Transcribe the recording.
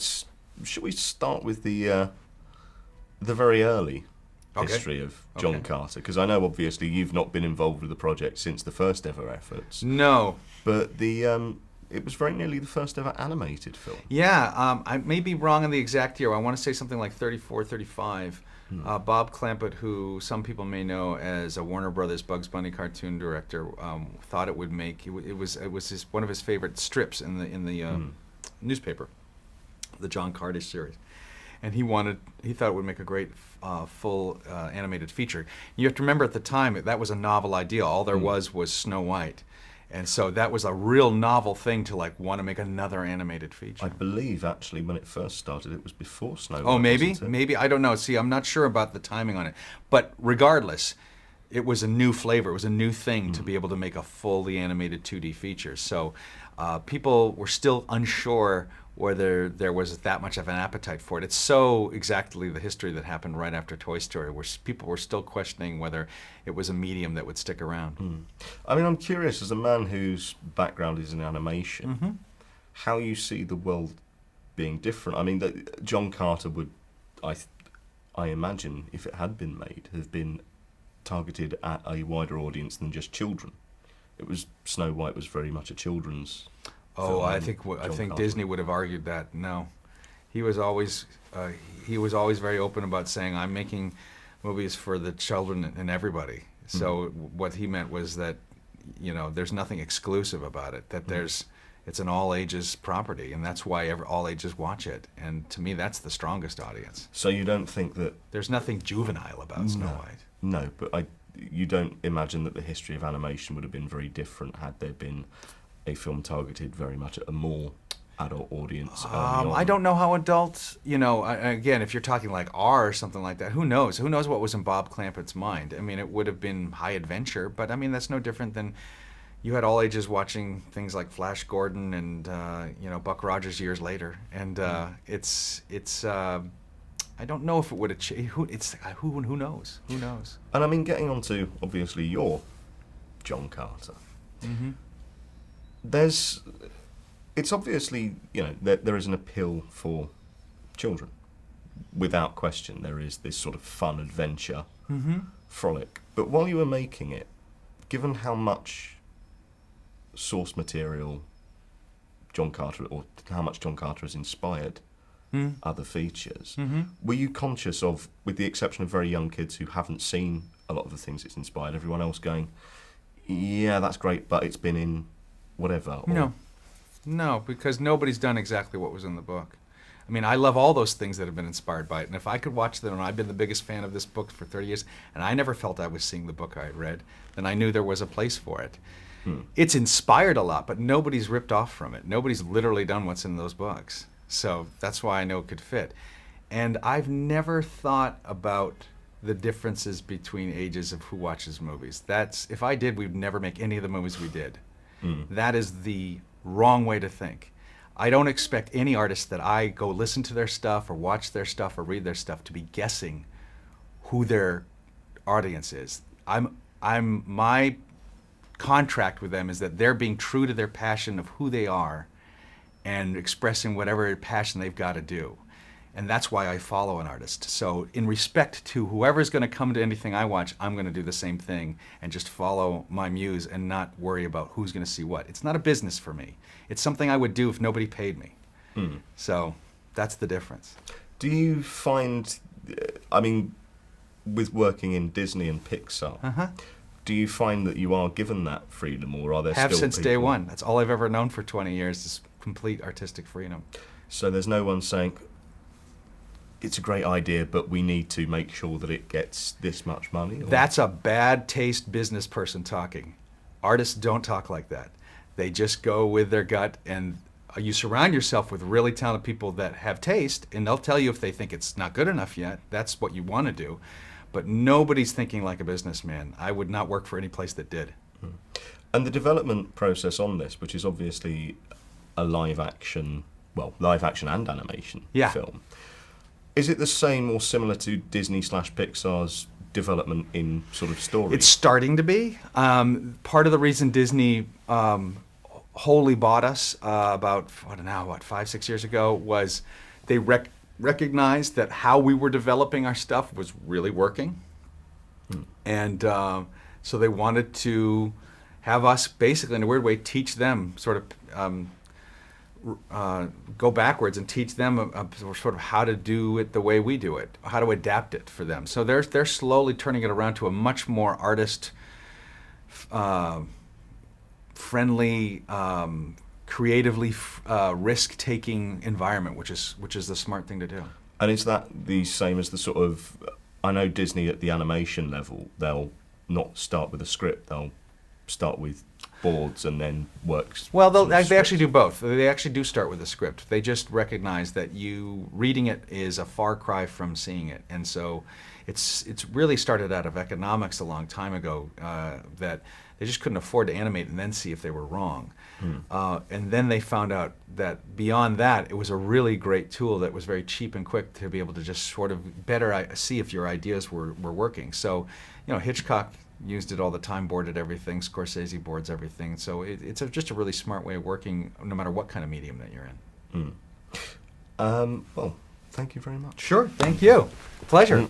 Should we start with the very early history of John Carter? Because I know obviously you've not been involved with the project since the first ever efforts. No. But it was very nearly the first ever animated film. Yeah, I may be wrong on the exact year. I want to say something like 34, 35. Bob Clampett, who some people may know as a Warner Brothers Bugs Bunny cartoon director, thought it would make it was one of his favorite strips in the newspaper, the John Carter series, and he thought it would make a great full animated feature. You have to remember at the time that was a novel idea. All there was Snow White. And so that was a real novel thing to want to make another animated feature. I believe actually when it first started, it was before Snow White. Oh, maybe I don't know. See, I'm not sure about the timing on it. But regardless, it was a new flavor. It was a new thing to be able to make a fully animated 2D feature. So people were still unsure whether there was that much of an appetite for it. It's so exactly the history that happened right after Toy Story, where people were still questioning whether it was a medium that would stick around. I mean, I'm curious, as a man whose background is in animation, how you see the world being different. I mean, John Carter would, I imagine, if it had been made, have been targeted at a wider audience than just children. Snow White was very much a children's Oh, film. I think Disney would have argued that. No, he was always very open about saying, "I'm making movies for the children and everybody." So what he meant was that, there's nothing exclusive about it. That it's an all ages property, and that's why all ages watch it. And to me, that's the strongest audience. So you don't think that there's nothing juvenile about Snow White? No, but you don't imagine that the history of animation would have been very different had there been a film targeted very much at a more adult audience. I don't know how adults, again, if you're talking like R or something like that, who knows? Who knows what was in Bob Clampett's mind? I mean, it would have been high adventure, but I mean, that's no different than you had all ages watching things like Flash Gordon and, Buck Rogers years later. And it's I don't know if it would have changed. Who knows? Who knows? And I mean, getting on to, obviously, your John Carter. It's obviously, there is an appeal for children. Without question, there is this sort of fun adventure frolic. But while you were making it, given how much source material John Carter, or how much John Carter has inspired other features, were you conscious of, with the exception of very young kids who haven't seen a lot of the things it's inspired, everyone else going, yeah, that's great, but it's been in whatever? No, because nobody's done exactly what was in the book. I mean, I love all those things that have been inspired by it, and if I could watch them, and I've been the biggest fan of this book for 30 years, and I never felt I was seeing the book I had read, then I knew there was a place for it. It's inspired a lot, but nobody's ripped off from it. Nobody's literally done what's in those books. So that's why I know it could fit. And I've never thought about the differences between ages of who watches movies. If I did, we'd never make any of the movies we did. That is the wrong way to think. I don't expect any artist that I go listen to their stuff or watch their stuff or read their stuff to be guessing who their audience is. My contract with them is that they're being true to their passion of who they are and expressing whatever passion they've got to do. And that's why I follow an artist. So in respect to whoever's going to come to anything I watch, I'm going to do the same thing and just follow my muse and not worry about who's going to see what. It's not a business for me. It's something I would do if nobody paid me. So that's the difference. Do you find, with working in Disney and Pixar, do you find that you are given that freedom, or are there Have still since people... day one. That's all I've ever known for 20 years is complete artistic freedom. So there's no one saying, it's a great idea, but we need to make sure that it gets this much money? Or? That's a bad taste business person talking. Artists don't talk like that. They just go with their gut, and you surround yourself with really talented people that have taste, and they'll tell you if they think it's not good enough yet. That's what you want to do. But nobody's thinking like a businessman. I would not work for any place that did. And the development process on this, which is obviously a live action and animation film, is it the same or similar to Disney/Pixar's development in sort of story? It's starting to be. Part of the reason Disney wholly bought us about, I don't know, 5-6 years ago, was they recognized that how we were developing our stuff was really working. And so they wanted to have us basically, in a weird way, teach them sort of go backwards and teach them sort of how to do it the way we do it, how to adapt it for them. So they're slowly turning it around to a much more artist friendly, creatively risk-taking environment, which is the smart thing to do. And is that the same as the sort of, I know Disney at the animation level, they'll not start with a script, they'll start with boards and then works. Well, they actually do both. They actually do start with a script. They just recognize that you reading it is a far cry from seeing it, and so it's really started out of economics a long time ago, that they just couldn't afford to animate and then see if they were wrong. And then they found out that beyond that, it was a really great tool that was very cheap and quick to be able to just sort of better see if your ideas were working. So, Hitchcock used it all the time, boarded everything. Scorsese boards everything. So it's just a really smart way of working, no matter what kind of medium that you're in. Well, thank you very much. Sure, thank you. Pleasure.